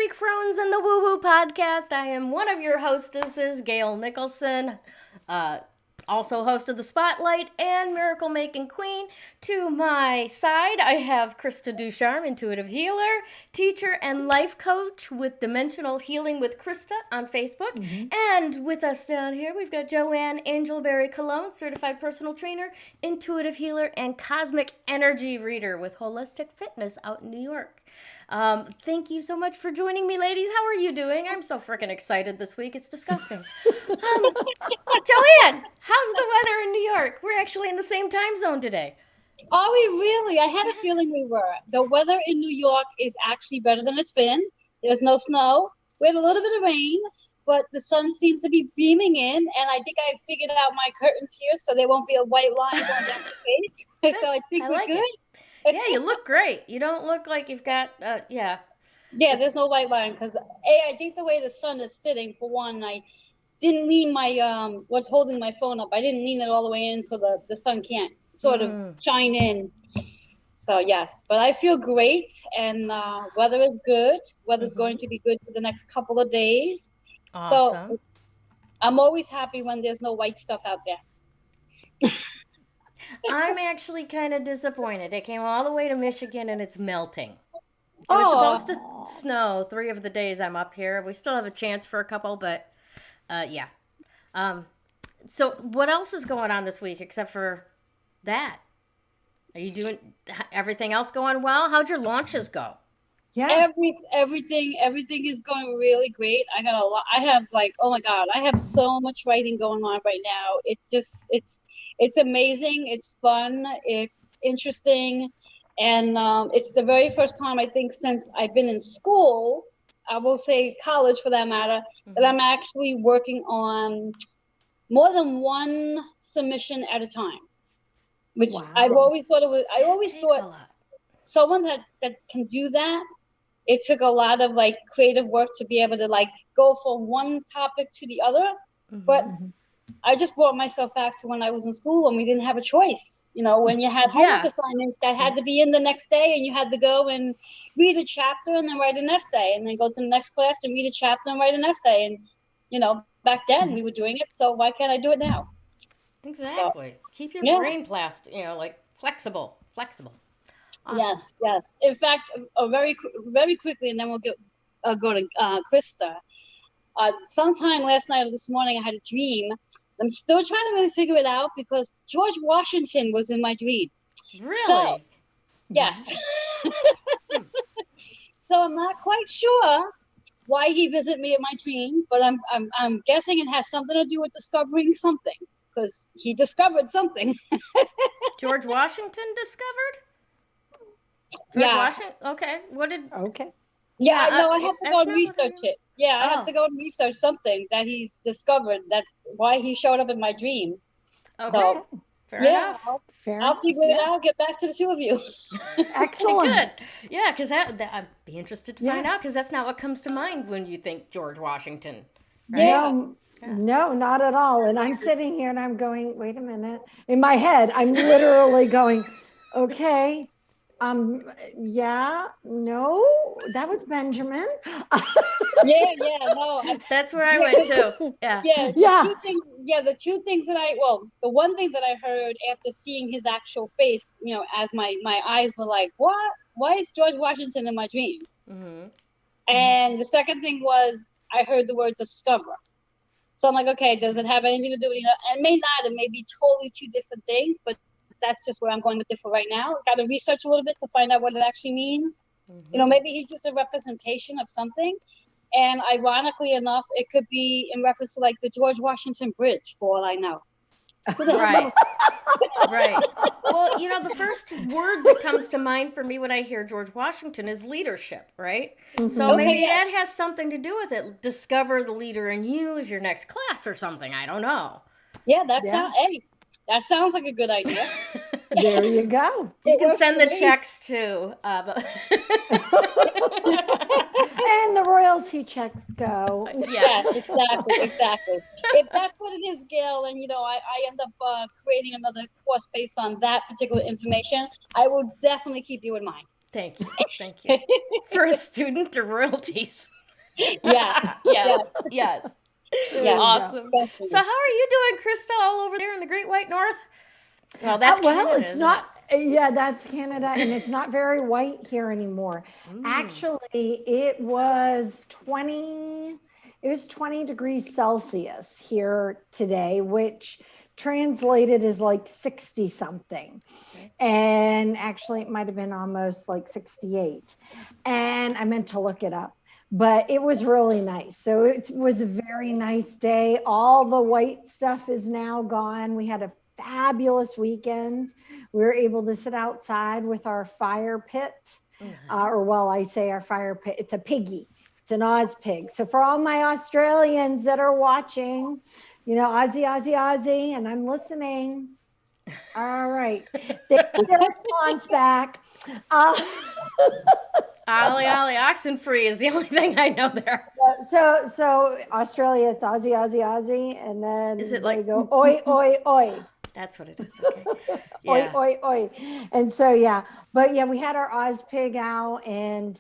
Three Crones and the Woo Woo Podcast. I am one of your hostesses, Gayle Nicholson, also host of The Spotlight and Miracle Making Queen. To my side, I have Krista Ducharme, intuitive healer, teacher, and life coach with Dimensional Healing with Krista on Facebook. Mm-hmm. And with us down here, we've got Joanne Angel Barry Colon, certified personal trainer, intuitive healer, and cosmic energy reader with Wholistic Fitness out in New York. Thank you so much for joining me, ladies. How are you doing? I'm so freaking excited this week. It's disgusting. Joanne, how's the weather in New York? We're actually in the same time zone today. Are we really? I had a feeling we were. The weather in New York is actually better than it's been. There's no snow. We had a little bit of rain, but the sun seems to be beaming in, and I think I figured out my curtains here so there won't be a white line going down the face. So I think we're good. Yeah, you look great. You don't look like you've got, Yeah, there's no white line because, I think the way the sun is sitting, for one, I didn't lean my, what's holding my phone up. I didn't lean it all the way in so the sun can't sort of shine in. So, yes, but I feel great, and weather is good. Weather's going to be good for the next couple of days. Awesome. So I'm always happy when there's no white stuff out there. I'm actually kind of disappointed. It came all the way to Michigan and it's melting. It was supposed to snow 3 of the days I'm up here. We still have a chance for a couple, but yeah. So what else is going on this week except for that? Are you doing everything else going well? How'd your launches go? Yeah. Everything is going really great. I got a lot. I have oh my God, I have so much writing going on right now. It's amazing. It's fun. It's interesting. And it's the very first time, I think, since I've been in school, I will say college for that matter, that I'm actually working on more than one submission at a time, which I've always thought I always thought someone that can do that. It took a lot of creative work to be able to go from one topic to the other. But I just brought myself back to when I was in school when we didn't have a choice. When you had homework assignments that had to be in the next day and you had to go and read a chapter and then write an essay and then go to the next class and read a chapter and write an essay. And, back then we were doing it. So why can't I do it now? Exactly. So, keep your brain flexible. Awesome. Yes. In fact, very quickly, and then we'll go to Krista. Sometime last night or this morning, I had a dream. I'm still trying to really figure it out because George Washington was in my dream. Really? So, yes. So I'm not quite sure why he visited me in my dream, but I'm guessing it has something to do with discovering something because he discovered something. George Washington discovered? Washington? Okay. What did? Okay. Yeah, no, I have to go and research it. Yeah, I have to go and research something that he's discovered. That's why he showed up in my dream. Okay. So, Fair enough. I'll figure it out. Get back to the two of you. Excellent. Good. Yeah, because I'd be interested to find out because that's not what comes to mind when you think George Washington. Right? Yeah. No, not at all. And I'm sitting here and I'm going, wait a minute. In my head, I'm literally going, okay. No, that was Benjamin. No. That's where I went to. Yeah. The two things that the one thing that I heard after seeing his actual face, as my eyes were like, what? Why is George Washington in my dream? Mm-hmm. And the second thing was I heard the word discover. So I'm like, okay, does it have anything to do with, it may not, it may be totally two different things, but that's just where I'm going with it for right now. Got to research a little bit to find out what it actually means. Mm-hmm. Maybe he's just a representation of something. And ironically enough, it could be in reference to the George Washington Bridge, for all I know. Right. Right. Well, the first word that comes to mind for me when I hear George Washington is leadership, right? Mm-hmm. So maybe that has something to do with it. Discover the leader in you as your next class or something. I don't know. Yeah, that sounds like a good idea. There you go. You can send the checks to. And the royalty checks go. Yes, exactly. If that's what it is, Gail, and I end up creating another course based on that particular information, I will definitely keep you in mind. Thank you. Thank you. For a student to royalties. Yes. Yes. There you go. Awesome. Definitely. So how are you doing, Krista, all over there in the Great White North? Well, that's Well, Canada, it's isn't not. Yeah, that's Canada, and it's not very white here anymore. it? Actually, it was 20. It was 20 degrees Celsius here today, which translated is like 60 something. Okay. And actually, it might have been almost like 68. And I meant to look it up, but it was really nice. So it was a very nice day. All the white stuff is now gone. We had a fabulous weekend. We were able to sit outside with our fire pit, or well, I say our fire pit, it's a piggy. It's an Oz pig. So for all my Australians that are watching, you know, Aussie, Aussie, Aussie, and I'm listening. All right. They get a response back. Ollie, Ollie, Oxenfree is the only thing I know there. So Australia, it's Aussie, Aussie, Aussie, and then Is it they like go oi, oi, oi. That's what it is. Okay. Oi, Yeah. oi, oi. And so, yeah, but yeah, we had our Oz pig out, and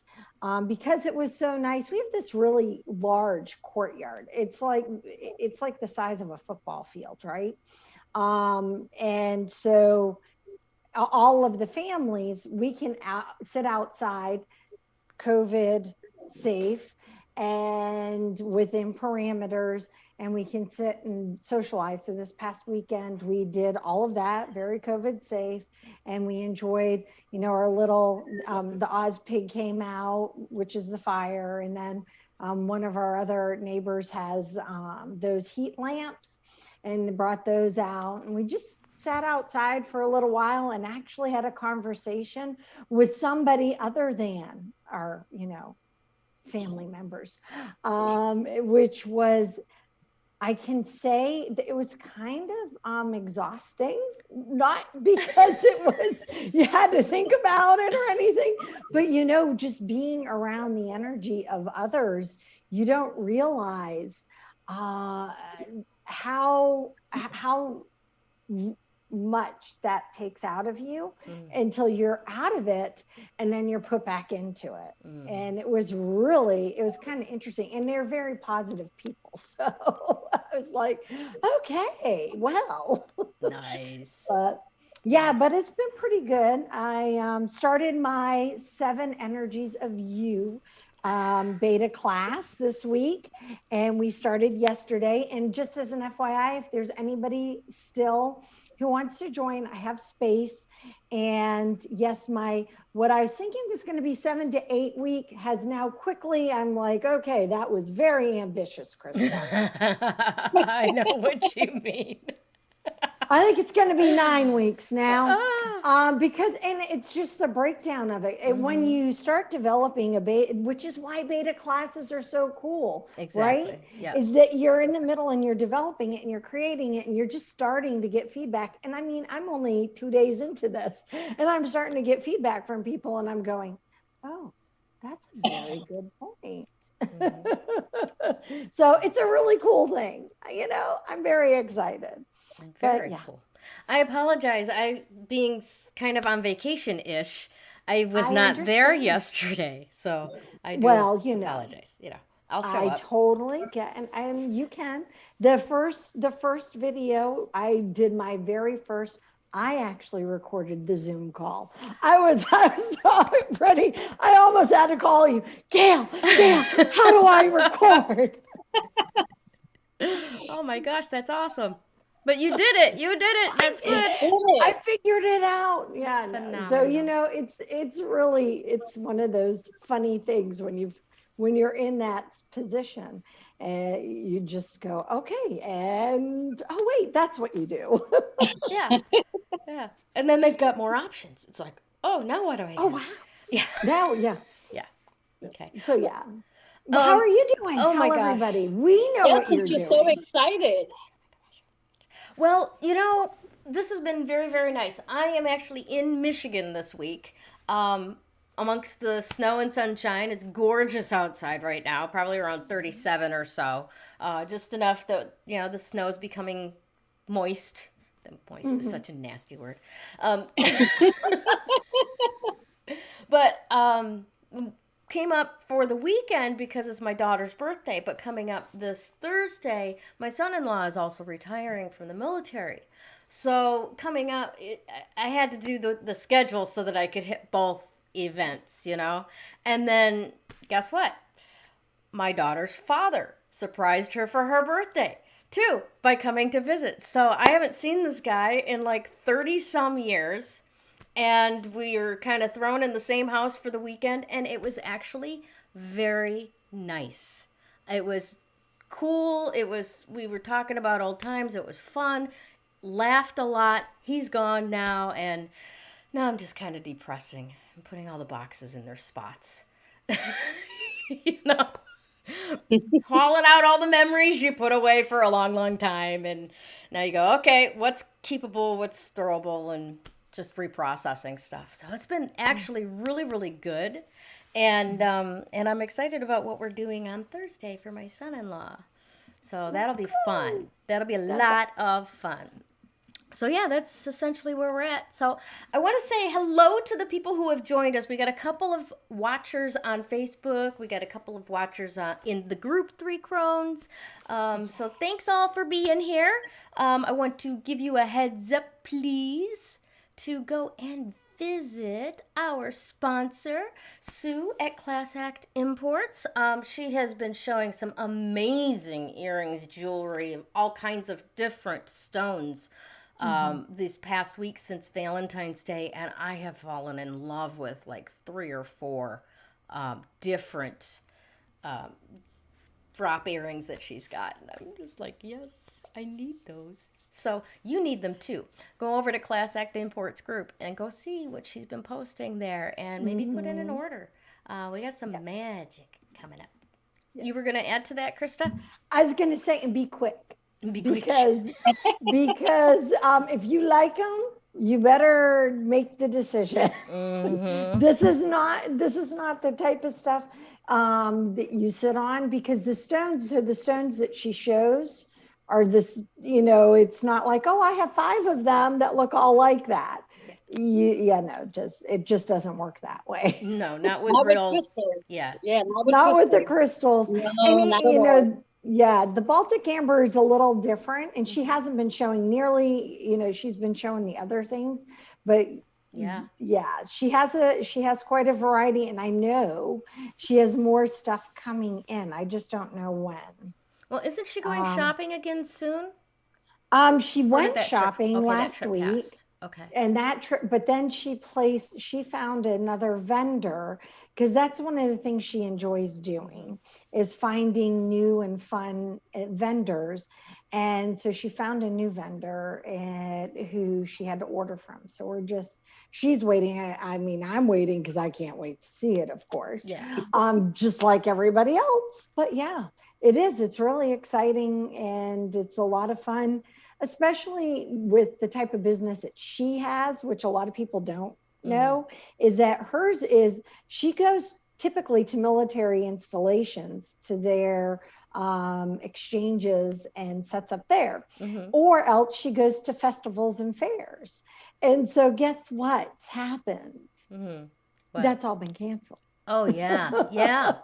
because it was so nice, we have this really large courtyard. It's like the size of a football field, right? And so all of the families, we can sit outside, COVID safe and within parameters, and we can sit and socialize. So this past weekend we did all of that, very COVID safe, and we enjoyed, you know, our little the Oz pig came out, which is the fire, and then one of our other neighbors has those heat lamps, and brought those out, and we just sat outside for a little while and actually had a conversation with somebody other than our, you know, family members, which was, I can say that it was kind of exhausting, not because it was, you had to think about it or anything, but, you know, just being around the energy of others, you don't realize how much that takes out of you until you're out of it, and then you're put back into it. And it was kind of interesting, and they're very positive people. So I was like, okay, well, Nice. but yeah, but it's been pretty good. I started my 7 Energies of You beta class this week, and we started yesterday. And just as an FYI, if there's anybody still who wants to join, I have space. And yes, what I was thinking was going to be 7 to 8 week has now quickly, I'm like, okay, that was very ambitious, Krista. I know what you mean. I think it's going to be 9 weeks now, because, and it's just the breakdown of it. And when you start developing a beta, which is why beta classes are so cool, Exactly. right? Yes. Is that you're in the middle and you're developing it and you're creating it and you're just starting to get feedback. And I mean, I'm only 2 days into this and I'm starting to get feedback from people, and I'm going, oh, that's a very good point. So it's a really cool thing. You know, I'm very excited. Very cool. I apologize. Being kind of on vacation-ish, I was not there yesterday, so I do apologize. You know, I'll show up. I totally get, and you can. The first video I did, my very first, I actually recorded the Zoom call. I was so ready. I almost had to call you, Gayle, how do I record? Oh my gosh, that's awesome. But you did it. That's good. I figured it out. Yeah. No. So, you know, it's really, it's one of those funny things when you're in that position, and you just go, okay. And, oh wait, that's what you do. Yeah. Yeah. And then they've got more options. It's like, oh, now what do I do? Oh, wow. Yeah. Now, yeah. Yeah. Okay. So, yeah. Well, how are you doing? Oh, Tell everybody. We know what you're doing. Just so excited. Well, you know, this has been very, very nice. I am actually in Michigan this week, amongst the snow and sunshine. It's gorgeous outside right now, probably around 37 or so. Just enough that, you know, the snow is becoming moist. Moist is such a nasty word. But But came up for the weekend because it's my daughter's birthday. But coming up this Thursday, my son-in-law is also retiring from the military. So coming up, I had to do the schedule so that I could hit both events, you know. And then guess what? My daughter's father surprised her for her birthday too by coming to visit. So I haven't seen this guy in like 30 some years. And we were kind of thrown in the same house for the weekend, and it was actually very nice. It was cool. We were talking about old times. It was fun. Laughed a lot. He's gone now, and now I'm just kind of depressing. I'm putting all the boxes in their spots. You know, hauling out all the memories you put away for a long, long time, and now you go, okay, what's keepable, what's throwable, and just reprocessing stuff. So it's been actually really, really good. And I'm excited about what we're doing on Thursday for my son-in-law. So that'll be fun. That'll be a lot of fun. So yeah, that's essentially where we're at. So I want to say hello to the people who have joined us. We got a couple of watchers on Facebook. We got a couple of watchers in the group 3 Crones. So thanks all for being here. I want to give you a heads up, please, to go and visit our sponsor, Sue at Class Act Imports. She has been showing some amazing earrings, jewelry, all kinds of different stones these past weeks since Valentine's Day, and I have fallen in love with like 3 or 4 different drop earrings that she's got. And I'm just like, yes, I need those. So you need them too. Go over to Class Act Imports group and go see what she's been posting there and maybe put in an order. We got some magic coming up. You were going to add to that, Krista? I was going to say, and be quick. Be quick. Because if you like them, you better make the decision. This is not the type of stuff that you sit on, because the stones that she shows are this, it's not like, oh, I have 5 of them that look all like that. It just doesn't work that way. No, not with real crystals. Yeah. Not with the crystals. No, not at all. Yeah, the Baltic amber is a little different, and she hasn't been showing nearly, she's been showing the other things, but she has quite a variety, and I know she has more stuff coming in. I just don't know when. Well, isn't she going shopping again soon? She went shopping last week. Passed. Okay. And that trip, but then she found another vendor, because that's one of the things she enjoys doing, is finding new and fun vendors. And so she found a new vendor who she had to order from. So she's waiting. I'm waiting because I can't wait to see it, of course. Yeah. Just like everybody else. But yeah, it is. It's really exciting, and it's a lot of fun, especially with the type of business that she has, which a lot of people don't know, is that hers is, she goes typically to military installations, to their exchanges, and sets up there, or else she goes to festivals and fairs. And so guess what's happened? That's all been canceled. Oh, yeah. Yeah.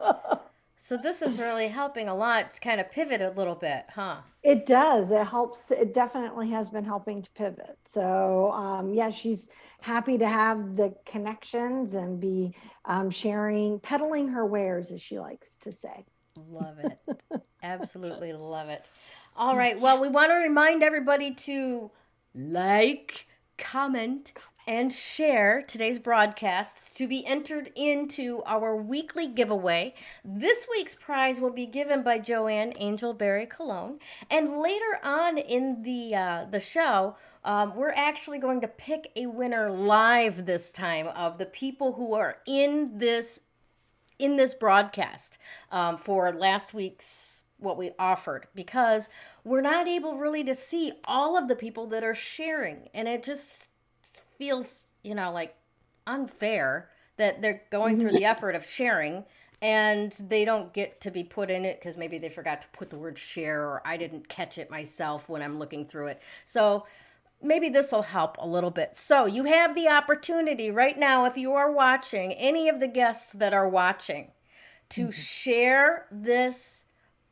So this is really helping a lot, kind of pivot a little bit, huh? It does. It helps. It definitely has been helping to pivot. So she's happy to have the connections and be peddling her wares, as she likes to say. Love it. Absolutely love it. All right. Well, we want to remind everybody to like, comment, and share today's broadcast to be entered into our weekly giveaway. This week's prize will be given by Joanne Angel Barry Colon. And later on in the show, we're actually going to pick a winner live this time of the people who are in this broadcast for last week's what we offered, because we're not able really to see all of the people that are sharing, and it just feels like unfair that they're going through the effort of sharing and they don't get to be put in it because maybe they forgot to put the word share, or I didn't catch it myself when I'm looking through it. So maybe this will help a little bit. So you have the opportunity right now, if you are watching, any of the guests that are watching, to share this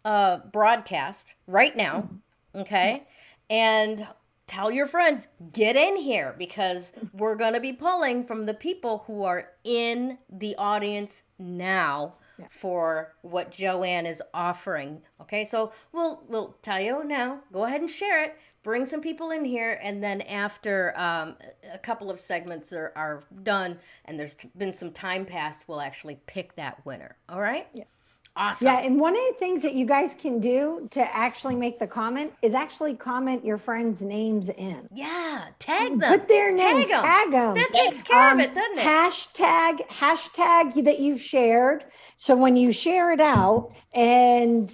broadcast right now, okay? And tell your friends, get in here, because we're going to be pulling from the people who are in the audience now for what Joanne is offering. Okay, so we'll tell you now. Go ahead and share it. Bring some people in here, and then after a couple of segments are done and there's been some time passed, we'll actually pick that winner. All right? Yeah. Awesome. Yeah, and one of the things that you guys can do to actually make the comment is actually comment your friends' names in. Yeah, tag them. Put their names, tag them. That takes care of it, doesn't it? Hashtag that you've shared. So when you share it out, and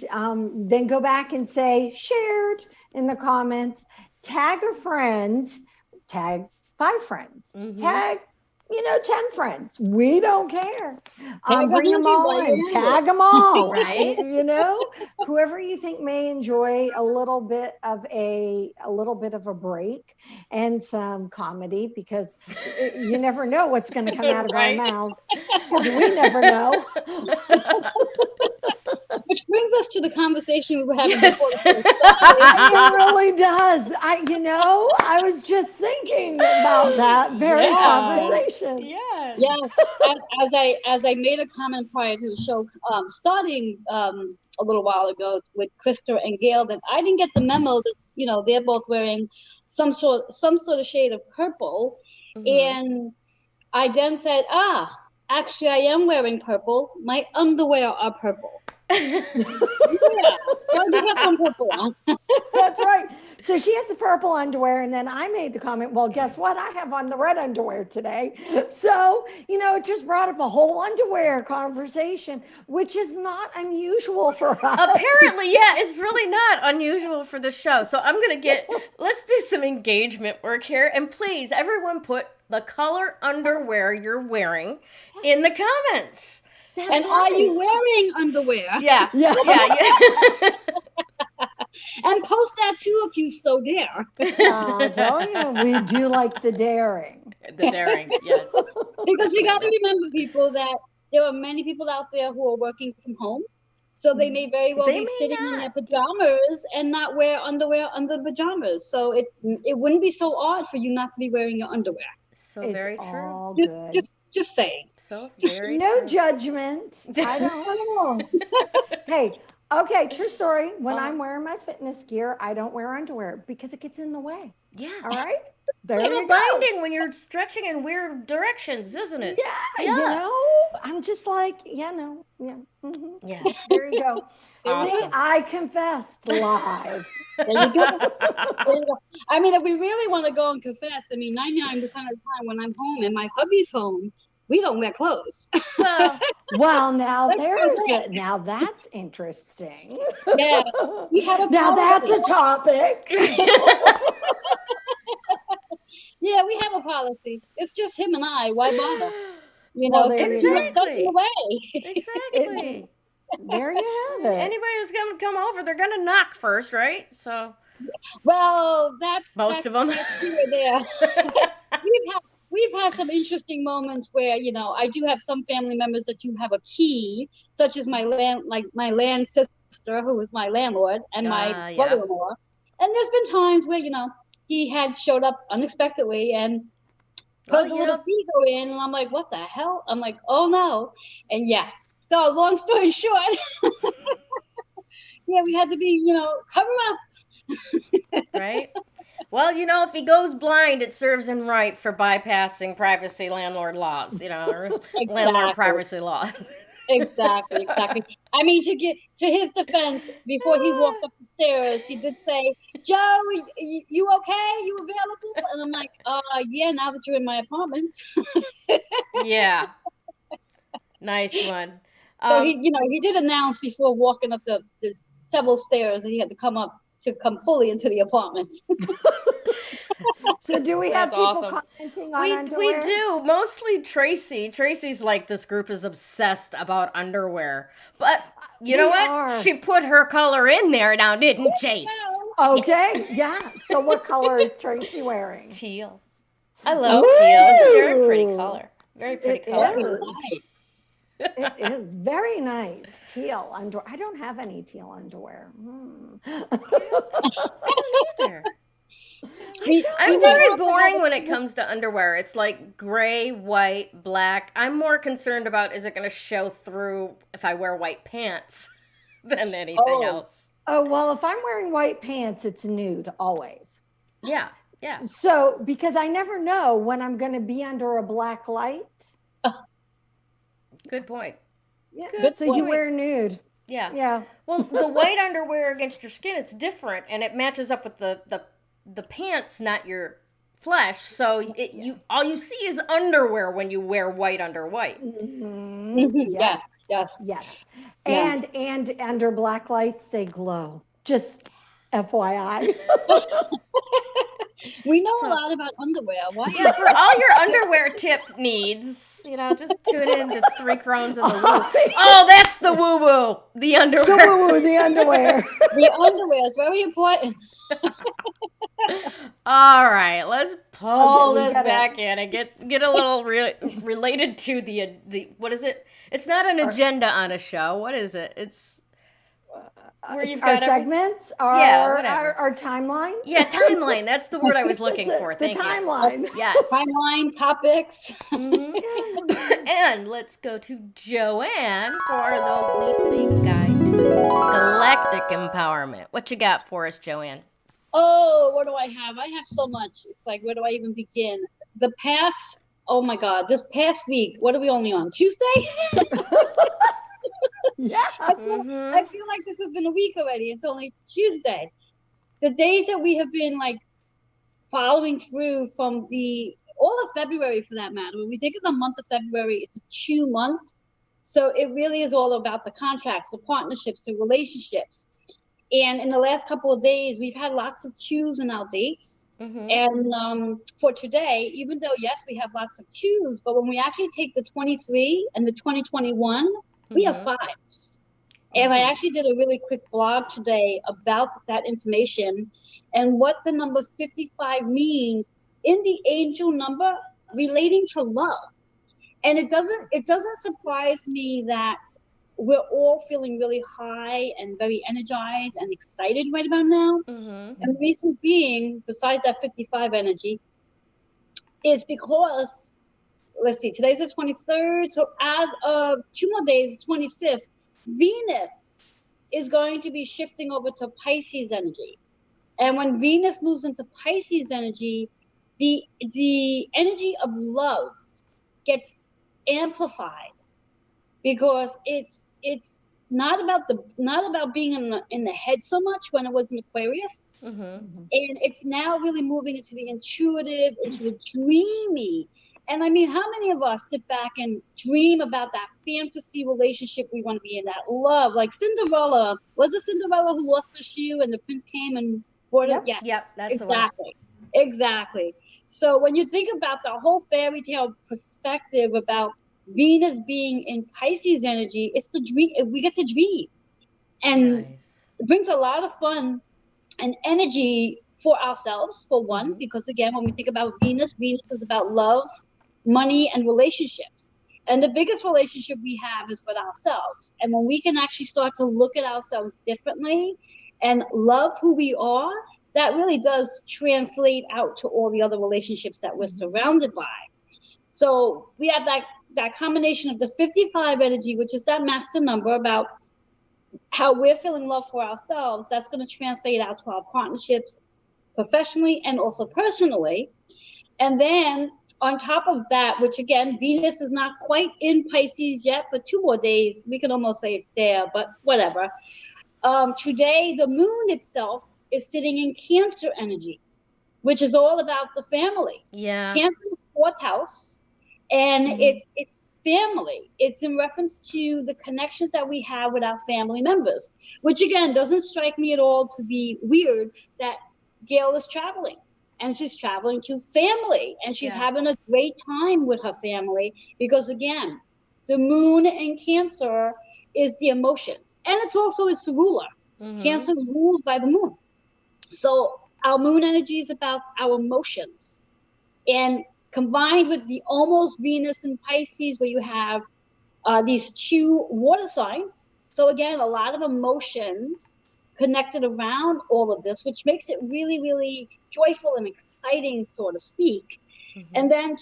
then go back and say shared in the comments, tag a friend, tag 5 friends, tag 10 friends. We don't care. Bring them all in, tag them all, right? Whoever you think may enjoy a little bit of a break and some comedy, because you never know what's going to come out of our mouths, because we never know. Which brings us to the conversation we were having before. It really does. I was just thinking about that very conversation. Yes. Yes. As I made a comment prior to the show starting a little while ago with Krista and Gayle, that I didn't get the memo that they're both wearing some sort of shade of purple, and I then said, actually, I am wearing purple. My underwear are purple. Don't you have some purple on? That's right. So she has the purple underwear, and then I made the comment, well, guess what? I have on the red underwear today. So, it just brought up a whole underwear conversation, which is not unusual for us. Apparently, it's really not unusual for the show. So I'm going to let's do some engagement work here. And please, everyone, put the color underwear you're wearing in the comments. And are you wearing underwear? Yeah. And post that too if you so dare. I'll tell you, we do like the daring. The daring, yes. Because you got to remember, people, that there are many people out there who are working from home. So they may very well be sitting in their pajamas and not wear underwear under the pajamas. So it wouldn't be so odd for you not to be wearing your underwear. So very true. Just saying. So very no true. Judgment. I don't know. Hey, okay, true story. When I'm wearing my fitness gear, I don't wear underwear because it gets in the way. Yeah. All right. There it's like you a go. binding when you're stretching in weird directions, isn't it? Yeah. I'm just like, yeah. There you go. Awesome. See, I confessed live. There you go. I mean, if we really want to go and confess, 99% of the time when I'm home and my hubby's home, we don't wear clothes. Well, now now that's interesting. Yeah, we have a now that's a topic. Yeah, we have a policy. It's just him and I. Why bother? Exactly. Exactly. There you have it. Anybody that's going to come over, they're going to knock first, right? So, well, that's most of them. There. We've had some interesting moments where I do have some family members that do have a key, such as my land sister, who is my landlord, and my brother-in-law. And there's been times where he had showed up unexpectedly and put a little key go in, and I'm like, what the hell? I'm like, oh no, and So long story short, we had to be, cover up. Right. Well, if he goes blind, it serves him right for bypassing privacy landlord laws, landlord privacy laws. Exactly. I mean, to his defense, before he walked up the stairs, he did say, Joe, you okay? You available? And I'm like, yeah, now that you're in my apartment. Yeah. Nice one. So he did announce before walking up the several stairs that he had to come up to come fully into the apartment. So do we have people commenting on underwear? We do. Mostly Tracy. Tracy's like, this group is obsessed about underwear. But you know what? She put her color in there now, didn't she? Okay, yeah. So what color is Tracy wearing? Teal. I love teal. It's a very pretty Ooh, color. Very pretty it color. is. Nice. It is very nice. Teal underwear. I don't have any teal underwear. I don't either. We I'm might very have to boring have when a- it comes to underwear. It's like gray, white, black. I'm more concerned about is it going to show through if I wear white pants than anything Oh. else. Oh, well, if I'm wearing white pants, it's nude always. Yeah, yeah. So, because I never know when I'm going to be under a black light. Good point. Yeah. Good So you point. wear nude. Yeah. Yeah. Well, the white underwear against your skin, it's different, and it matches up with the pants, not your flesh. So you all you see is underwear when you wear white under white. Mhm. Yes, yes. Yes. Yes. And under black lights, they glow. Just FYI. We know So- a lot about underwear. Why? Yeah, for all your underwear tip needs, just tune in to 3 Crones and the Woo. Oh, that's the woo woo. The underwear. The woo-woo, the underwear. The underwear is very important. All right, let's pull Okay, we this gotta- back in and get a little related to the what is it? It's not an agenda on a show. What is it? It's where you've Our got everything. segments, Yeah, whatever. our timeline. Yeah, timeline. That's the word I was looking The- for. the Thank you. timeline. Yes. Timeline, topics. Mhm. And let's go to Joanne for the weekly guide to galactic empowerment. What you got for us, Joanne? Oh, what do I have? I have so much. It's like, where do I even begin? Oh my God, this past week, what are we only on? Tuesday? Yeah. Mhm. I feel like this has been a week already. It's only Tuesday. The days that we have been like following through from all of February for that matter. When we think of the month of February, it's a chew month. So it really is all about the contracts, the partnerships, the relationships. And in the last couple of days, we've had lots of chews in our dates. Mhm. And for today, even though, yes, we have lots of chews, but when we actually take the 23 and the 2021, we have Mhm. fives. And I actually did a really quick blog today about that information and what the number 55 means in the angel number relating to love. And it doesn't surprise me that we're all feeling really high and very energized and excited right about now. Mhm. And the reason being, besides that 55 energy, is because, let's see, today's the 23rd. So as of 2 more days, the 25th, Venus is going to be shifting over to Pisces energy. And when Venus moves into Pisces energy, the energy of love gets amplified because it's not about being in the head so much when it was in Aquarius. Mhm. And it's now really moving into the intuitive, into the dreamy. And I mean, how many of us sit back and dream about that fantasy relationship we want to be in, that love? Like Cinderella. Was it Cinderella who lost her shoe and the prince came and brought Yep. it? Yeah, Yep, that's the one. exactly. So when you think about the whole fairy tale perspective about Venus being in Pisces energy, it's the dream. We get to dream. And Nice. it brings a lot of fun and energy for ourselves, for one, because again, when we think about Venus is about love, money, and relationships. And the biggest relationship we have is with ourselves. And when we can actually start to look at ourselves differently and love who we are, that really does translate out to all the other relationships that we're surrounded by. So we have that combination of the 55 energy, which is that master number about how we're feeling love for ourselves. That's going to translate out to our partnerships professionally and also personally. And then on top of that, which again, Venus is not quite in Pisces yet, but 2 more days, we can almost say it's there, but whatever. Today, the moon itself is sitting in Cancer energy, which is all about the family. Yeah. Cancer is 4th house, and it's family. It's in reference to the connections that we have with our family members, which again doesn't strike me at all to be weird that Gayle is traveling, and she's traveling to family, and she's having a great time with her family because again, the moon in Cancer is the emotions, and it's also its ruler. Cancer is ruled by the moon. So our moon energy is about our emotions, and combined with the almost Venus and Pisces, where you have these two water signs. So again, a lot of emotions connected around all of this, which makes it really, really joyful and exciting, so to speak. Mm-hmm. And then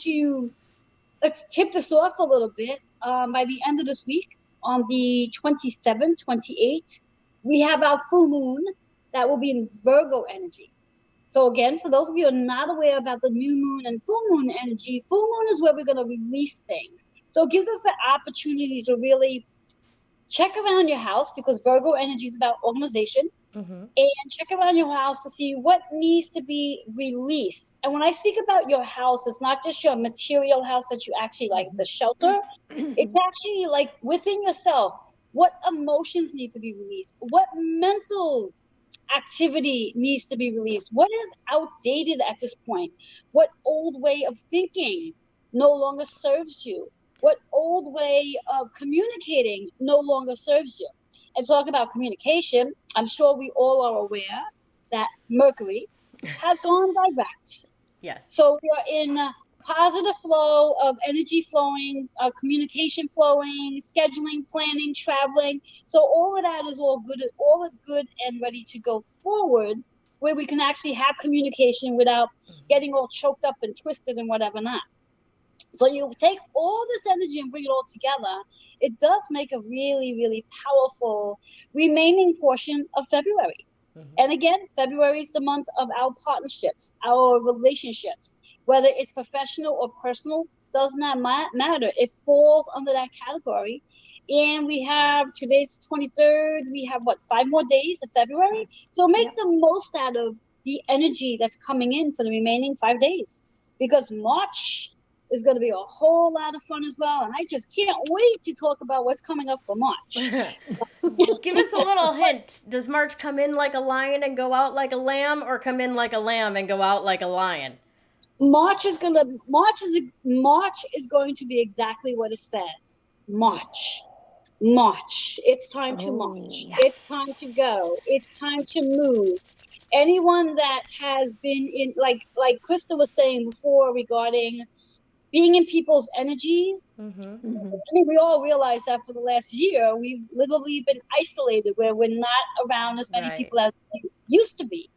let's tip this off a little bit. By the end of this week, on the 27th, 28th, we have our full moon that will be in Virgo energy. So again, for those of you who are not aware about the new moon and full moon energy, full moon is where we're going to release things. So it gives us the opportunity to really check around your house, because Virgo energy is about organization. Mm-hmm. And check around your house to see what needs to be released. And when I speak about your house, it's not just your material house that you actually like, the shelter. It's actually like within yourself. What emotions need to be released? What mental activity needs to be released? What is outdated at this point? What old way of thinking no longer serves you? What old way of communicating no longer serves you? And talk about communication, I'm sure we all are aware that Mercury has gone direct. Yes. So we are in a positive flow of energy flowing, communication flowing, scheduling, planning, traveling. So all of that is all good and ready to go forward, where we can actually have communication without getting all choked up and twisted and whatever not. So you take all this energy and bring it all together, it does make a really, really powerful remaining portion of February. Mm-hmm. And again, February is the month of our partnerships, our relationships, whether it's professional or personal, does not matter. It falls under that category. And we have, today's 23rd, we have 5 more days of February. So make the most out of the energy that's coming in for the remaining 5 days, because March is going to be a whole lot of fun as well. And I just can't wait to talk about what's coming up for March. Give us a little hint. Does March come in like a lion and go out like a lamb, or come in like a lamb and go out like a lion? March is going to be exactly what it says. March. It's time to march. Yes. It's time to go. It's time to move. Anyone that has been in, like Krista was saying before, regarding being in people's energies. Mm-hmm. I mean, we all realize that for the last year, we've literally been isolated, where we're not around as many people as we used to be.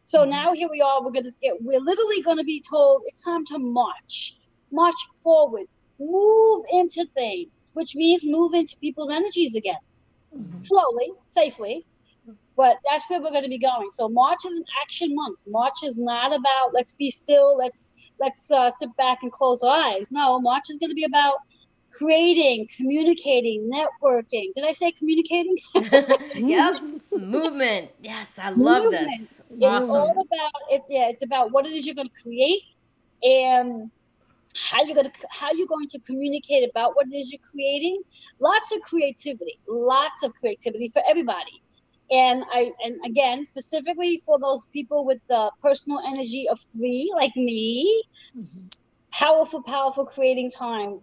So now here we are, we're literally going to be told it's time to march forward, move into things, which means move into people's energies again, slowly, safely. But that's where we're going to be going. So March is an action month. March is not about let's be still, let's sit back and close our eyes. No, March is going to be about creating, communicating, networking. Did I say communicating? Yep. Movement. Yes, I love this. Awesome. It's all about it's about what it is you're going to create, and how you're going to communicate about what it is you're creating. Lots of creativity for everybody. And again, specifically for those people with the personal energy of 3, like me, powerful creating time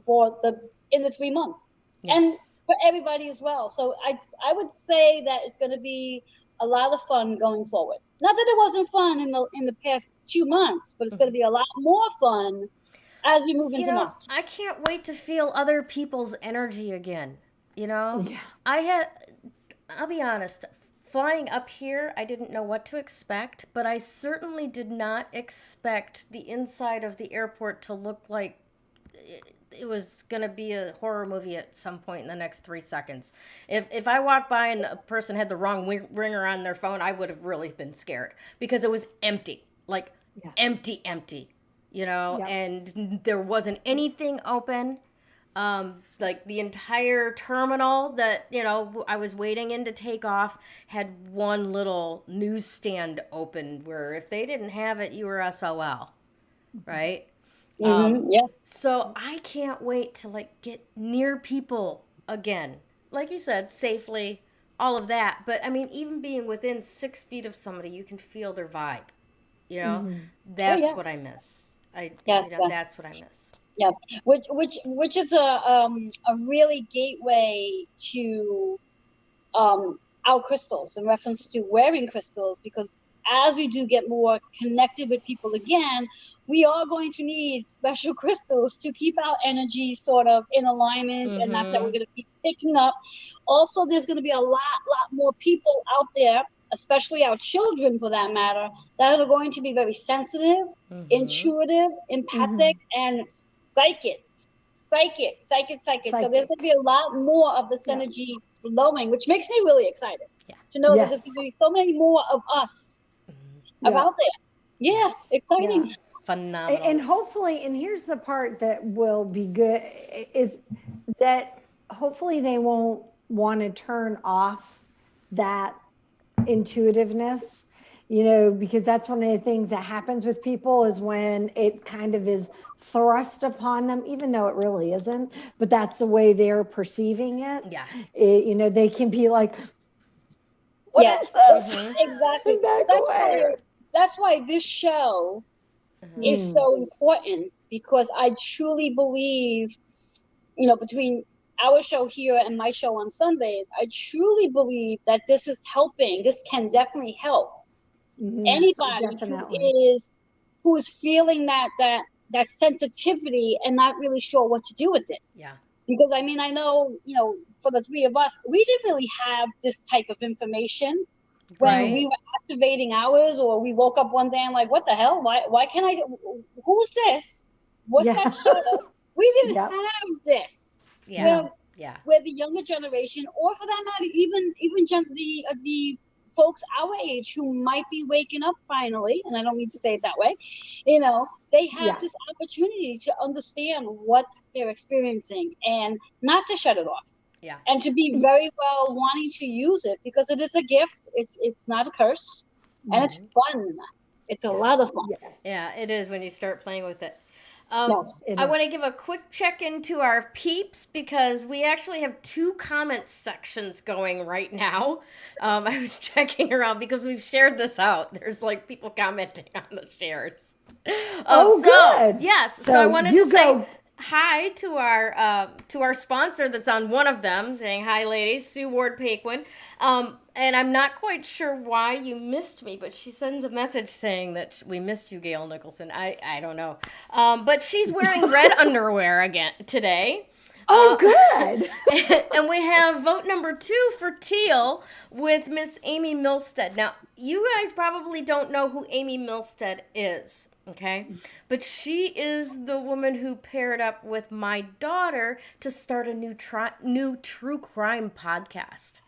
in the 3 months, and for everybody as well. So I would say that it's going to be a lot of fun going forward. Not that it wasn't fun in the past 2 months, but it's going to be a lot more fun as we move into March. I can't wait to feel other people's energy again. I'll be honest. Flying up here, I didn't know what to expect, but I certainly did not expect the inside of the airport to look like it was going to be a horror movie at some point in the next 3 seconds. If I walked by and a person had the wrong ringer on their phone, I would have really been scared, because it was empty, empty, and there wasn't anything open. Like the entire terminal that, I was waiting in to take off had one little newsstand open, where if they didn't have it, you were SOL, right? So I can't wait to get near people again. Like you said, safely, all of that. But I mean, even being within 6 feet of somebody, you can feel their vibe, That's what I miss. That's what I miss. Yeah, which is a really gateway to our crystals, in reference to wearing crystals, because as we do get more connected with people again, we are going to need special crystals to keep our energy sort of in alignment, and not that we're going to be picking up. Also, there's going to be a lot more people out there, especially our children for that matter, that are going to be very sensitive, intuitive, empathic, and psychic. So there's going to be a lot more of this energy flowing, which makes me really excited to know that there's going to be so many more of us out there. Yes, exciting. Yeah. Phenomenal. And hopefully, and here's the part that will be good, is that hopefully they won't want to turn off that intuitiveness, you know, because that's one of the things that happens with people, is when it kind of is thrust upon them, even though it really isn't, but that's the way they're perceiving it. Yeah. You know, they can be like, what is this? Exactly. That's why this show is so important, because I truly believe, you know, between our show here and my show on Sundays, I truly believe that this is helping. This can definitely help anybody who is feeling that sensitivity and not really sure what to do with it. Yeah. Because I mean, I know, you know, for the three of us, we didn't really have this type of information when we were activating ours, or we woke up one day and like, what the hell? Why can't I? Who's this? What's that shadow? We didn't have this. Yeah. Where the younger generation, or for that matter, even the folks our age who might be waking up finally, and I don't mean to say it that way, you know, they have this opportunity to understand what they're experiencing and not to shut it off. Yeah. And to be very well wanting to use it, because it is a gift. It's not a curse, and it's fun. It's a lot of fun. Yeah, it is when you start playing with it. Yes, I want to give a quick check-in to our peeps, because we actually have 2 comment sections going right now. I was checking around because we've shared this out. There's like people commenting on the shares. Good. Yes. So I wanted to say hi to our sponsor that's on one of them, saying hi, ladies, Sue Ward Paquin. And I'm not quite sure why you missed me, but she sends a message saying that we missed you, Gayle Nicholson. I don't know. But she's wearing red underwear again today. Oh, good. And we have vote number 2 for teal with Miss Amy Milstead. Now, you guys probably don't know who Amy Milstead is, okay? But she is the woman who paired up with my daughter to start a new true crime podcast.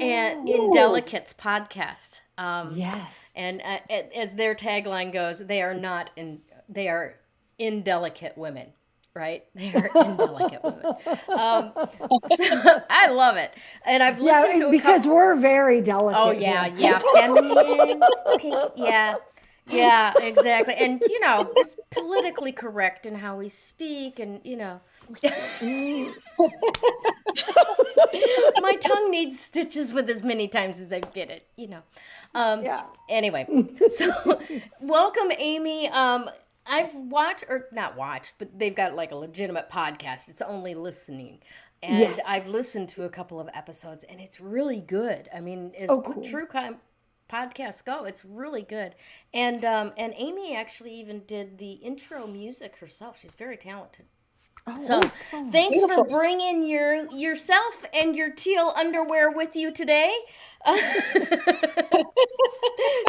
And Indelicates podcast. Yes. And as their tagline goes, they are indelicate women, right? They are indelicate women. So I love it, and I've listened to because we're very delicate. Oh yeah, feminine, pink, yeah, exactly, and you know, just politically correct in how we speak, and you know. My tongue needs stitches with as many times as I bit it, you know. Anyway, so welcome, Amy. I've not watched, but they've got like a legitimate podcast. It's only listening. And I've listened to a couple of episodes, and it's really good. I mean, as true crime podcasts go, it's really good. And Amy actually even did the intro music herself. She's very talented. So thanks for bringing yourself and your teal underwear with you today.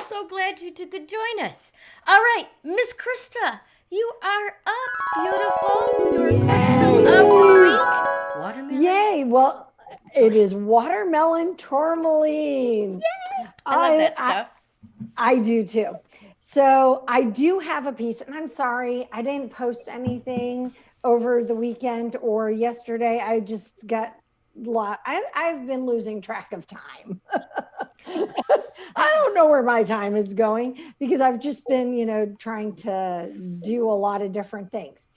So glad you could join us. All right, Miss Krista, you are up, beautiful. Your crystal of the week. Watermelon. Yay! Well, it is watermelon tourmaline. Yay! I love that stuff. I do too. So I do have a piece, and I'm sorry I didn't post anything over the weekend or yesterday. I just got I've been losing track of time. I don't know where my time is going, because I've just been, you know, trying to do a lot of different things.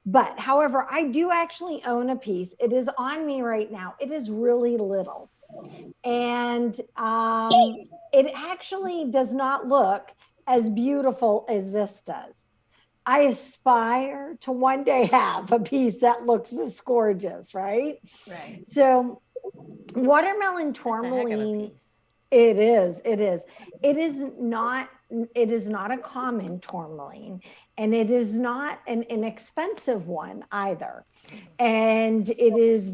But however, I do actually own a piece. It is on me right now. It is really little. And it actually does not look as beautiful as this does. I aspire to one day have a piece that looks this gorgeous, right? Right. So watermelon tourmaline It is. It is. It is not. It is not a common tourmaline, and it is not an inexpensive one either. And it is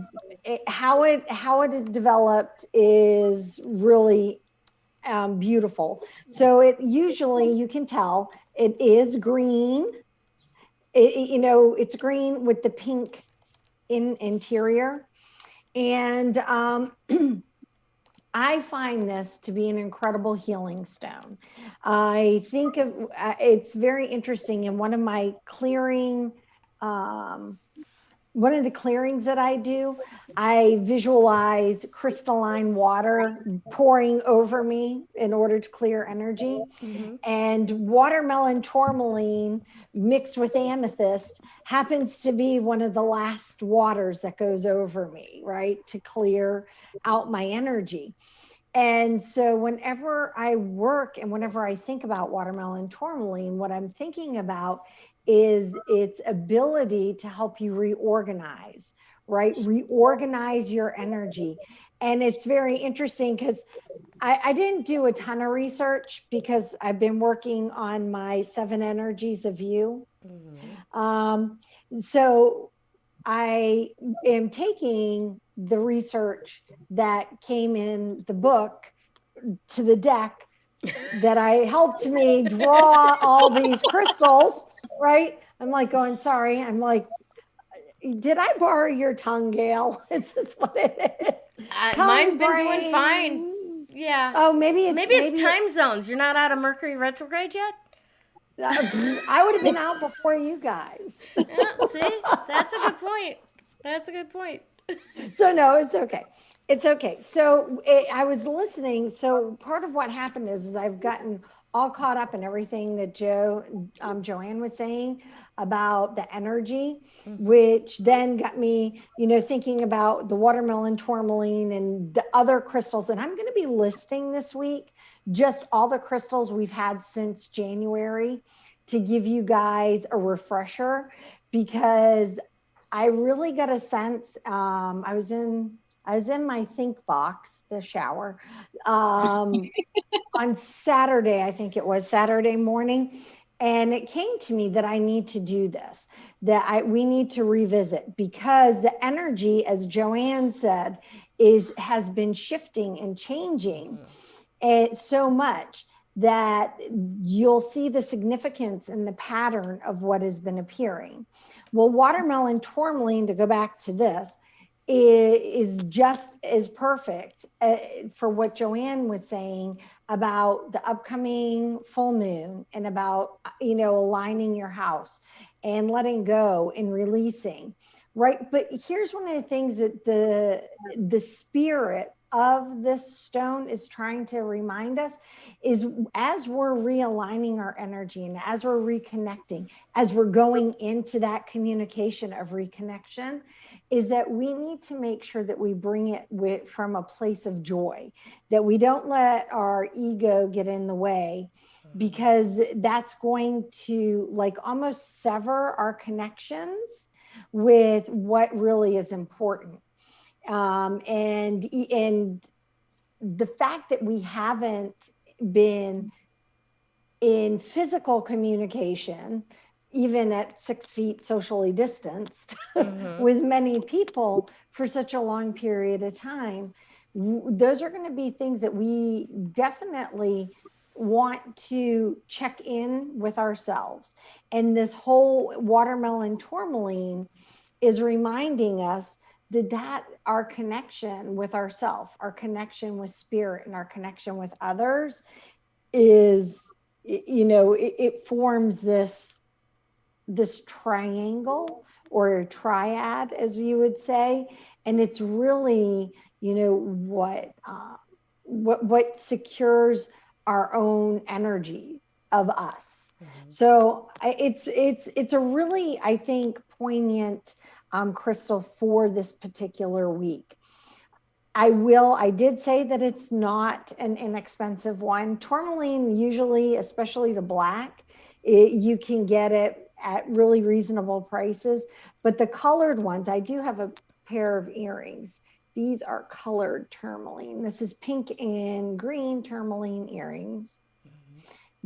how it is developed is really beautiful. So it usually, you can tell it is green. It's green with the pink interior, and I find this to be an incredible healing stone. I think of it's very interesting. In one of my one of the clearings that I do, I visualize crystalline water pouring over me in order to clear energy. Mm-hmm. And watermelon tourmaline mixed with amethyst happens to be one of the last waters that goes over me, right? To clear out my energy. And so whenever I work and whenever I think about watermelon tourmaline, what I'm thinking about is its ability to help you reorganize, right? Reorganize your energy. And it's very interesting because I didn't do a ton of research because I've been working on my 7 energies of you. So I am taking the research that came in the book to the deck that I helped me draw all these crystals, right? I'm like going, sorry. I'm like, did I borrow your tongue, Gayle? Is this what it is? Mine's been doing fine. Yeah. Oh, maybe it's time zones. You're not out of Mercury retrograde yet? I would have been out before you guys. Yeah, see? That's a good point. That's a good point. So no, it's okay. It's okay. So I was listening. So part of what happened is I've gotten all caught up in everything that Joanne was saying about the energy, which then got me, thinking about the watermelon tourmaline and the other crystals. And I'm going to be listing this week just all the crystals we've had since January to give you guys a refresher, because I really got a sense. I was in my think box, the shower, on Saturday. I think it was Saturday morning, and it came to me that I need to do this. We need to revisit, because the energy, as Joanne said, has been shifting and changing so much that you'll see the significance and the pattern of what has been appearing. Well, watermelon tourmaline, to go back to this, is just as perfect for what Joanne was saying about the upcoming full moon and about, aligning your house and letting go and releasing, right? But here's one of the things that the spirit of this stone is trying to remind us is, as we're realigning our energy and as we're reconnecting, as we're going into that communication of reconnection, is that we need to make sure that we bring it from a place of joy, that we don't let our ego get in the way, because that's going to almost sever our connections with what really is important. And the fact that we haven't been in physical communication, even at 6 feet socially distanced with many people for such a long period of time, those are going to be things that we definitely want to check in with ourselves. And this whole watermelon tourmaline is reminding us that our connection with ourself, our connection with spirit, and our connection with others is, it forms this triangle or triad, as you would say. And it's really, what secures our own energy of us. So it's a really, I think, poignant crystal for this particular week. I did say that it's not an inexpensive one. Tourmaline, usually, especially the black, you can get it at really reasonable prices. But the colored ones, I do have a pair of earrings These are colored tourmaline. This is pink and green tourmaline earrings.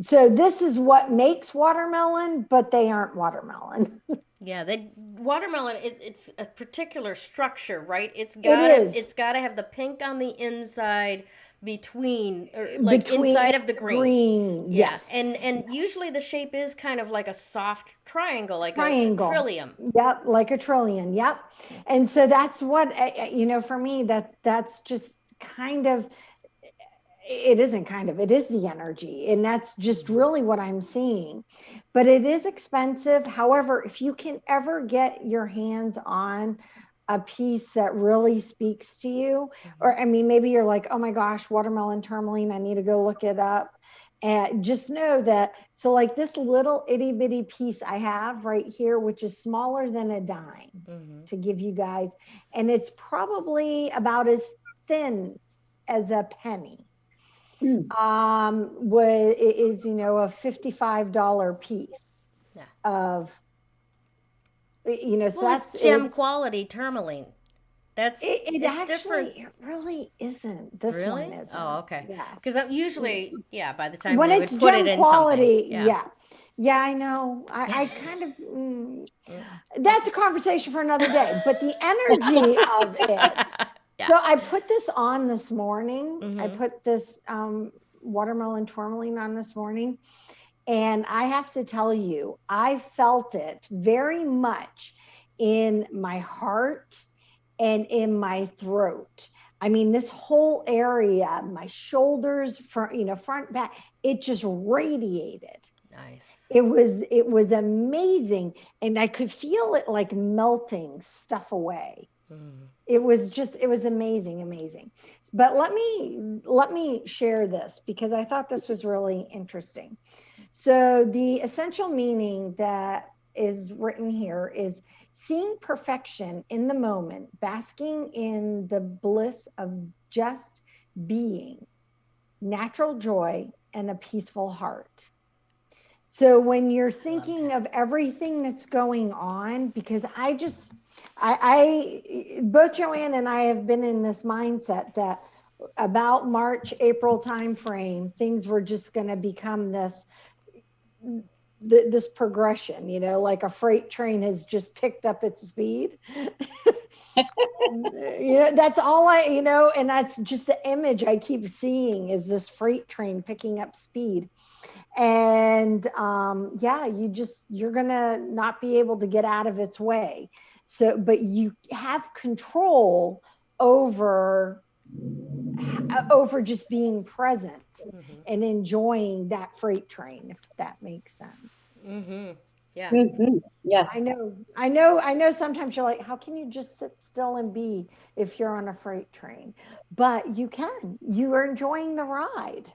So this is what makes watermelon, but they aren't watermelon. Yeah, watermelon. It's a particular structure, right? It's is. gotta have the pink on the inside Between inside of the green. Yeah, yes. and usually the shape is kind of like a soft triangle, like a Triangle. trillium. Yep, like a trillion. Yep. And so that's what for me, that's just kind of, it isn't kind of, it is the energy, and that's just really what I'm seeing. But it is expensive. However, if you can ever get your hands on a piece that really speaks to you, or I mean, maybe you're like, oh my gosh, watermelon tourmaline, I need to go look it up. And just know that, so like this little itty bitty piece I have right here, which is smaller than a dime, to give you guys, and it's probably about as thin as a penny. It is, a $55 piece of, so that's gem quality tourmaline. That's it it's actually different. It really isn't. This Really? one isn't. Oh, okay. Yeah. Because usually, by the time When they it's would put gem it in quality, something. yeah, I know. I kind of that's a conversation for another day. But the energy of it. So I put this on this morning. I put this watermelon tourmaline on this morning, and I have to tell you, I felt it very much in my heart and in my throat. I mean, this whole area, my shoulders, front, back, it just radiated. Nice. It was amazing. And I could feel it like melting stuff away. It was amazing. But let me share this, because I thought this was really interesting. So the essential meaning that is written here is seeing perfection in the moment, basking in the bliss of just being, natural joy, and a peaceful heart. So when you're thinking of everything that's going on, because both Joanne and I have been in this mindset that about March, April timeframe, things were just going to become this progression, like a freight train has just picked up its speed. That's all and that's just the image I keep seeing, is this freight train picking up speed. And you're gonna not be able to get out of its way. So, but you have control over just being present and enjoying that freight train, if that makes sense. Yeah. Yes. I know sometimes you're like, how can you just sit still and be if you're on a freight train? But you are enjoying the ride.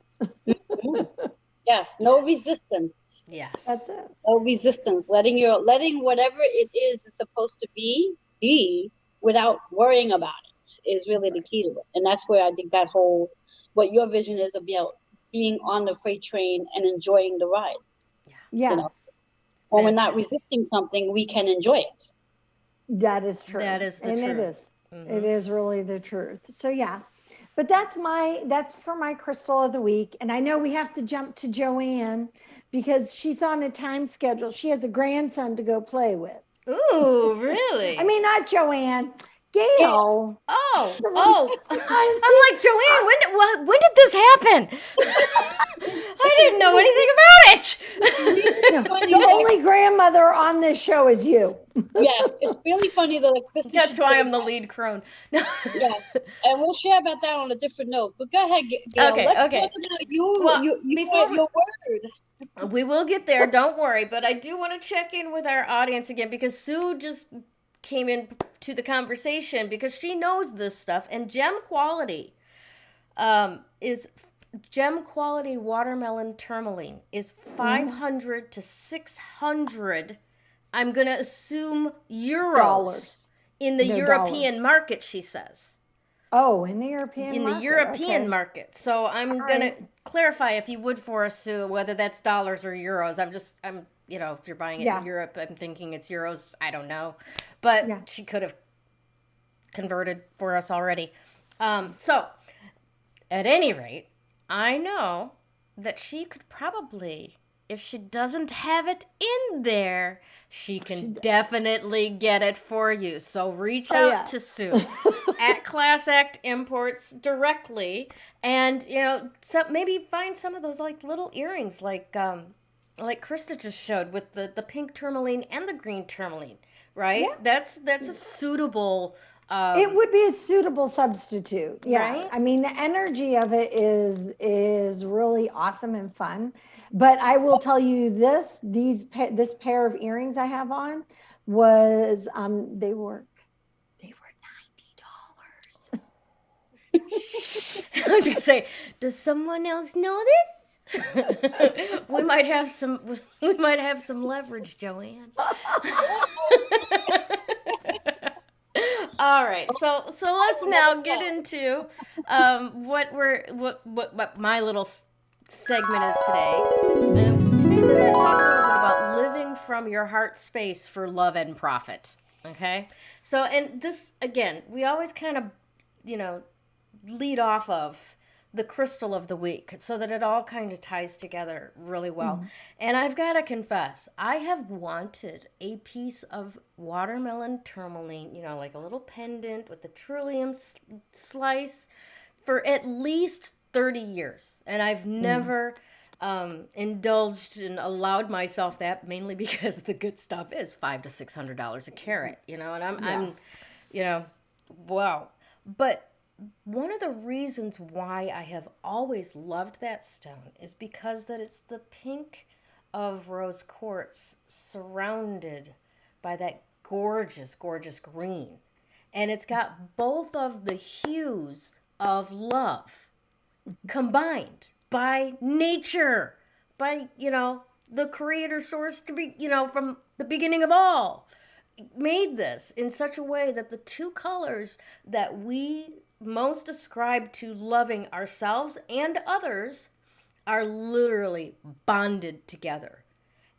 Yes, no resistance. Yes. That's it. No resistance. Letting whatever it is supposed to be without worrying about it is really the key to it. And that's where I think that whole, what your vision is about, being on the freight train and enjoying the ride. Yeah. When we're not resisting something, we can enjoy it. That is true. That is the truth. It is. It is really the truth. So yeah. But that's for my crystal of the week. And I know we have to jump to Joanne because she's on a time schedule. She has a grandson to go play with. Ooh, really? I mean, not Joanne, Gayle. Oh. I'm like, Joanne, when did this happen? I didn't know anything about it. The only grandmother on this show is you. Yes, it's really funny that Krista. That's why I'm the lead crone. Yeah, and we'll share about that on a different note. But go ahead, Gayle. Okay. Let's talk about your word. We will get there. Don't worry. But I do want to check in with our audience again, because Sue just came in to the conversation because she knows this stuff. And gem quality watermelon tourmaline is 500 to 600. I'm going to assume euros in the European market, she says. Oh, in the European market. In the European market. So I'm going to clarify, if you would, for us, Sue, whether that's dollars or euros. If you're buying it in Europe, I'm thinking it's euros. I don't know. But she could have converted for us already. So, at any rate, I know that she could probably, if she doesn't have it in there, she can definitely get it for you. So reach out to Sue at Class Act Imports directly, and so maybe find some of those like little earrings, like Krista just showed with the pink tourmaline and the green tourmaline, right? Yeah. That's a suitable. It would be a suitable substitute. Yeah. Right? I mean, the energy of it is really awesome and fun. But I will tell you this, this pair of earrings I have on was they were $90. I was gonna say, does someone else know this? we might have some leverage, Joanne. All right, so let's now get into what my little segment is today. Today we're going to talk a little bit about living from your heart space for love and profit. Okay, so and this again, we always kind of lead off of the crystal of the week so that it all kind of ties together really well. And I've got to confess, I have wanted a piece of watermelon tourmaline, like a little pendant with the trillium slice for at least 30 years. And I've never indulged and allowed myself that, mainly because the good stuff is $500 to $600 a carat, and I'm wow. But one of the reasons why I have always loved that stone is because that it's the pink of rose quartz surrounded by that gorgeous, gorgeous green. And it's got both of the hues of love combined by nature, by, the creator source to be, from the beginning of all, made this in such a way that the two colors that we most ascribe to loving ourselves and others are literally bonded together.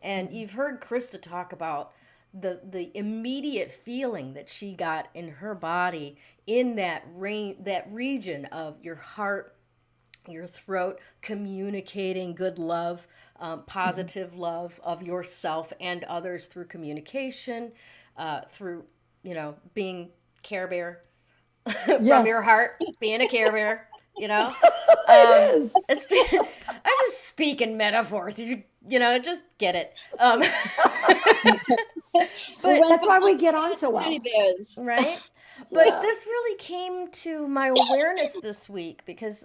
And you've heard Krista talk about the immediate feeling that she got in her body in that region of your heart, your throat, communicating good love, positive love of yourself and others through communication, through being Care Bear. From your heart, being a Care Bear, it's I'm just speaking metaphors. You just get it. But that's why we get on so well, right? But this really came to my awareness this week because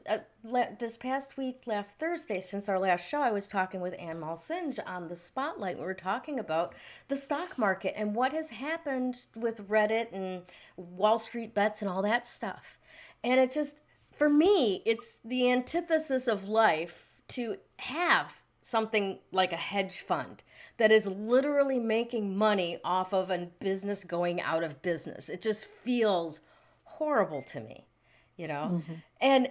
this past week, last Thursday, since our last show, I was talking with Ann Malsinge on the Spotlight. We were talking about the stock market and what has happened with Reddit and Wall Street bets and all that stuff. And it just, for me, it's the antithesis of life to have something like a hedge fund that is literally making money off of a business going out of business. It just feels horrible to me, And,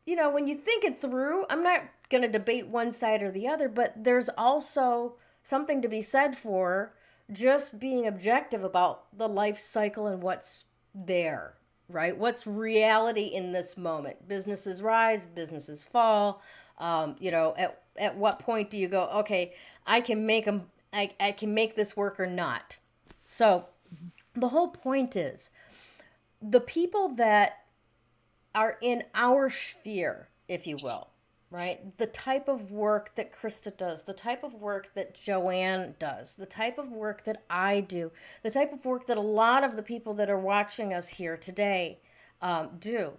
when you think it through, I'm not going to debate one side or the other, but there's also something to be said for just being objective about the life cycle and what's there, right? What's reality in this moment? Businesses rise, businesses fall. At what point do you go, okay, I can make them, I can make this work or not. So the whole point is the people that are in our sphere, if you will, right? The type of work that Krista does, the type of work that Joanne does, the type of work that I do, the type of work that a lot of the people that are watching us here today do,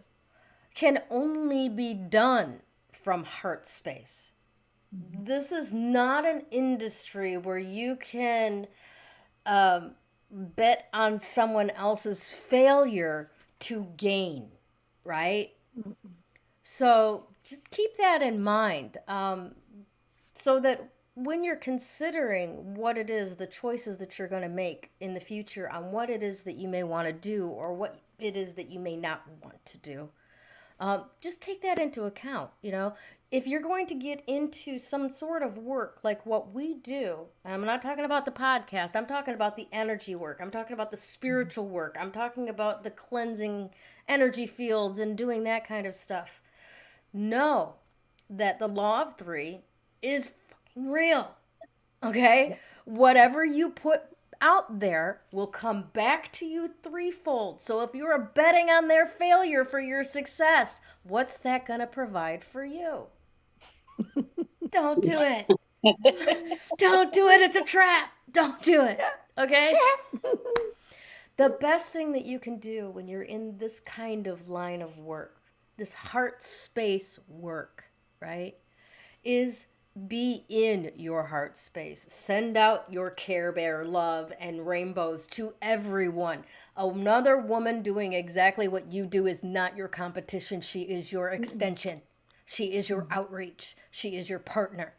can only be done from heart space. This is not an industry where you can bet on someone else's failure to gain, right? So just keep that in mind, so that when you're considering what it is, the choices that you're going to make in the future on what it is that you may want to do or what it is that you may not want to do, just take that into account. if you're going to get into some sort of work like what we do, and I'm not talking about the podcast, I'm talking about the energy work, I'm talking about the spiritual work, I'm talking about the cleansing energy fields and doing that kind of stuff, know that the law of three is fucking real. Okay? Yeah. Whatever you put out there will come back to you threefold. So if you're betting on their failure for your success, what's that going to provide for you? Don't do it. Don't do it. It's a trap. Don't do it. Okay? The best thing that you can do when you're in this kind of line of work, this heart space work, right, is be in your heart space. Send out your Care Bear love and rainbows to everyone. Another woman doing exactly what you do is not your competition. She is your extension. She is your outreach. She is your partner.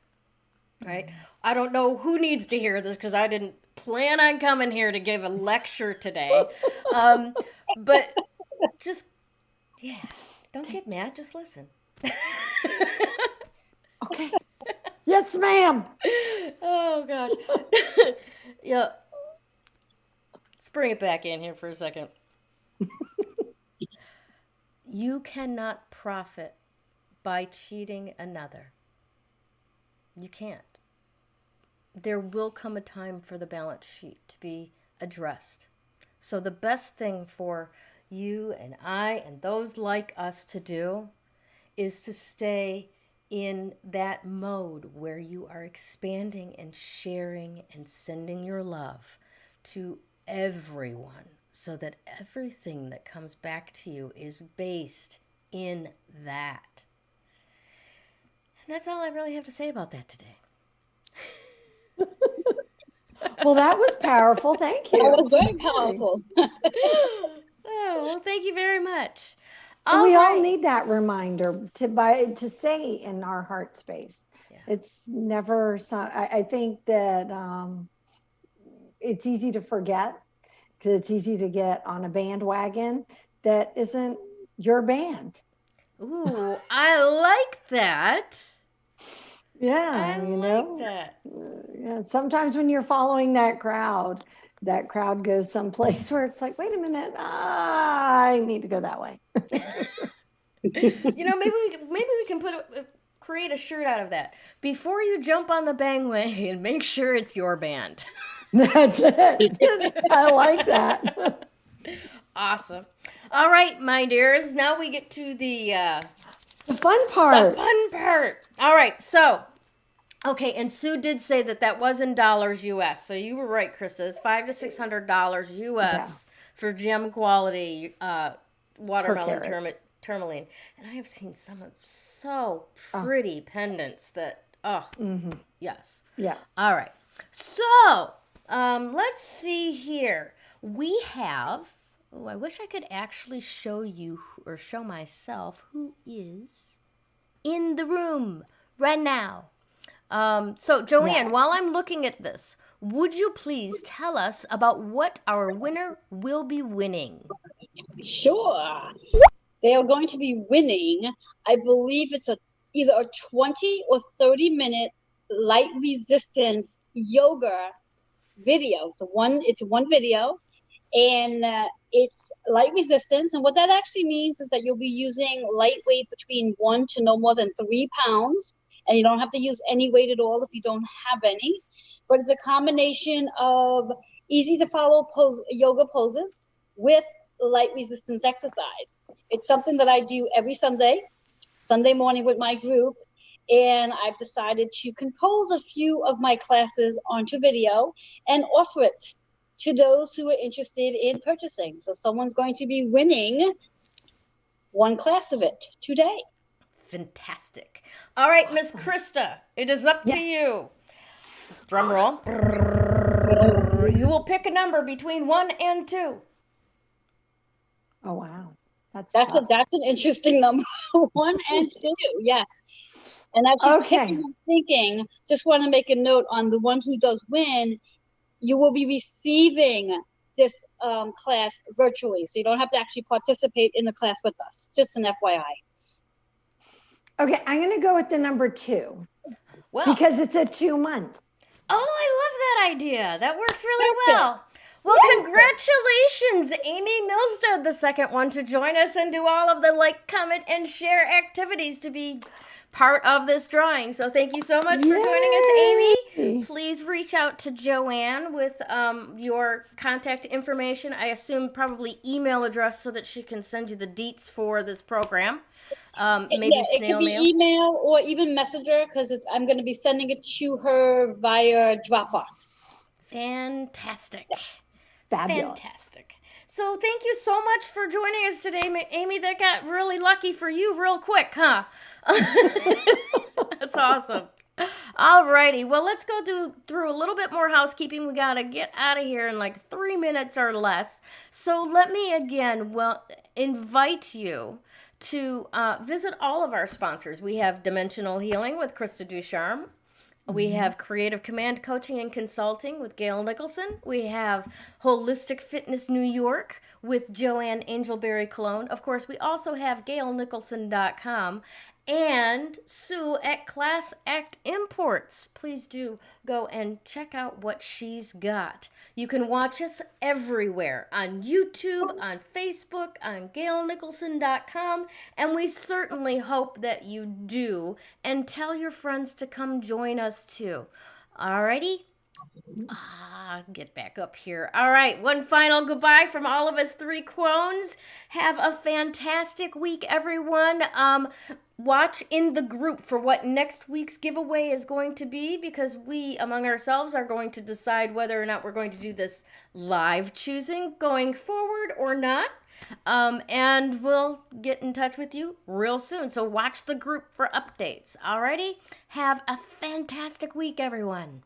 Right? I don't know who needs to hear this because I didn't plan on coming here to give a lecture today. But just, yeah, don't get mad. Just listen. Okay. Yes, ma'am. Oh, gosh. Yeah. Let's bring it back in here for a second. You cannot profit by cheating another. You can't. There will come a time for the balance sheet to be addressed. So the best thing for you and I and those like us to do is to stay in that mode where you are expanding and sharing and sending your love to everyone so that everything that comes back to you is based in that. And that's all I really have to say about that today. Well, that was powerful. Thank you. That was very powerful. Oh, well, thank you very much. We all need that reminder to stay in our heart space. Yeah. It's never, I think that it's easy to forget because it's easy to get on a bandwagon that isn't your band. Ooh, I like that. Yeah, I like that. Yeah, sometimes when you're following that crowd goes someplace where it's like, wait a minute, I need to go that way. You know, maybe we can create a shirt out of that. Before you jump on the bandwagon, make sure it's your band. That's it. I like that. Awesome. All right, my dears. Now we get to the fun part. The fun part. All right. So, okay, and Sue did say that was in dollars U.S. So you were right, Krista. It's $500 to $600 U.S. for gem quality watermelon tourmaline. And I have seen some of so pretty pendants that yes. Yeah. All right. So let's see here. We have. Oh, I wish I could actually show you or show myself who is in the room right now. So, Joanne, while I'm looking at this, would you please tell us about what our winner will be winning? Sure. They are going to be winning, I believe it's either a 20 or 30-minute light resistance yoga video. It's one video. And it's light resistance. And what that actually means is that you'll be using lightweight between 1 to no more than 3 pounds. And you don't have to use any weight at all if you don't have any. But it's a combination of easy to follow yoga poses with light resistance exercise. It's something that I do every Sunday morning with my group. And I've decided to compose a few of my classes onto video and offer it to those who are interested in purchasing. So someone's going to be winning one class of it today. Fantastic. All right, Miss Krista, it is up to you. Drum roll. You will pick a number between 1 and 2. Oh, wow. That's an interesting number. 1 and 2, yes. And as she's picking and thinking, just want to make a note on the one who does win. You will be receiving this class virtually, so you don't have to actually participate in the class with us. Just an FYI. Okay, I'm going to go with the number 2 Well, because it's a 2-month. oh, I love that idea. That works really Perfect. well. Well, Yeah. congratulations, Amy Milstead, the second one to join us and do all of the like, comment, and share activities to be part of this drawing. So thank you so much for joining us, Amy. Yay. Please reach out to Joanne with your contact information. I assume probably email address so that she can send you the deets for this program. Maybe Yeah, it snail could be mail. email or even messenger because I'm going to be sending it to her via Dropbox. Fantastic. Fabulous. Fantastic. So thank you so much for joining us today, Amy. That got really lucky for you real quick, huh? That's awesome. Alrighty, well, let's go through a little bit more housekeeping. We gotta get out of here in like 3 minutes or less. So let me again, invite you to visit all of our sponsors. We have Dimensional Healing with Krista Ducharme. We have Creative Command Coaching and Consulting with Gayle Nicholson. We have Wholistic Fitness New York with Joanne Angel Barry Colon. Of course, we also have GayleNicholson.com and Sue at Class Act Imports. Please do go and check out what she's got. You can watch us everywhere on YouTube, on Facebook, on GayleNicholson.com, and we certainly hope that you do. And tell your friends to come join us too. Alrighty? Get back up here. All right, one final goodbye from all of us 3 Crones. Have a fantastic week, everyone. Watch in the group for what next week's giveaway is going to be, because we, among ourselves, are going to decide whether or not we're going to do this live choosing going forward or not. And we'll get in touch with you real soon. So watch the group for updates. Alrighty? Have a fantastic week, everyone.